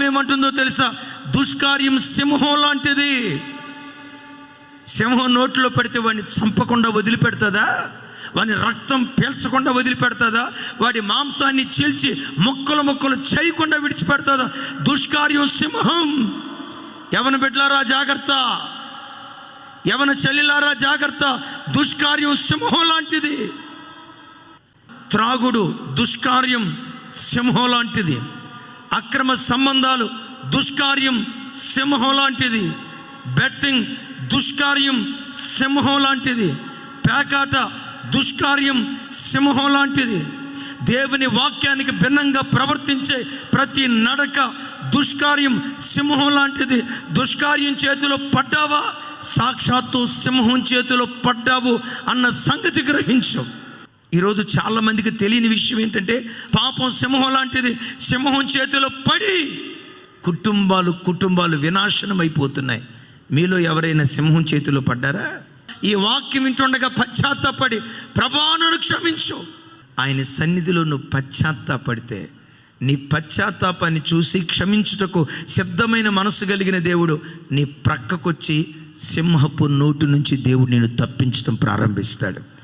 ఏమంటుందో తెలుసా? దుష్కార్యం సింహం లాంటిది. సింహం నోట్లో పెడితే వాడిని చంపకుండా వదిలిపెడుతుందా? వాడి రక్తం పీల్చకుండా వదిలిపెడుతుందా? వాడి మాంసాన్ని చీల్చి ముక్కలు ముక్కలు చేయకుండా విడిచిపెడుతుందా? దుష్కార్యం సింహం. యవన బిడ్డలారా జాగ్రత్త, యవన చెల్లిలారా జాగ్రత్త, దుష్కార్యం సింహం లాంటిది. త్రాగుడు దుష్కార్యం సింహం లాంటిది. అక్రమ సంబంధాలు దుష్కార్యం సింహం లాంటిది. బెట్టింగ్ దుష్కార్యం సింహం లాంటిది. పేకాట దుష్కార్యం సింహం లాంటిది. దేవుని వాక్యానికి భిన్నంగా ప్రవర్తించే ప్రతి నడక దుష్కార్యం సింహం లాంటిది. దుష్కార్యం చేతిలో పడ్డావా, సాక్షాత్తు సింహం చేతిలో పడ్డావు అన్న సంగతి గ్రహించు. ఈరోజు చాలామందికి తెలియని విషయం ఏంటంటే, పాపం సింహం లాంటిది. సింహం చేతిలో పడి కుటుంబాలు వినాశనం అయిపోతున్నాయి. మీలో ఎవరైనా సింహం చేతిలో పడ్డారా? ఈ వాక్యం వింటుండగా పశ్చాత్తాపడి, ప్రభువా నన్ను క్షమించు. ఆయన సన్నిధిలో నువ్వు పశ్చాత్తాపడితే, నీ పశ్చాత్తాపాన్ని చూసి క్షమించుటకు సిద్ధమైన మనసు కలిగిన దేవుడు నీ ప్రక్కకొచ్చి సింహపు నోటు నుంచి దేవుడు నిన్ను తప్పించడం ప్రారంభిస్తాడు.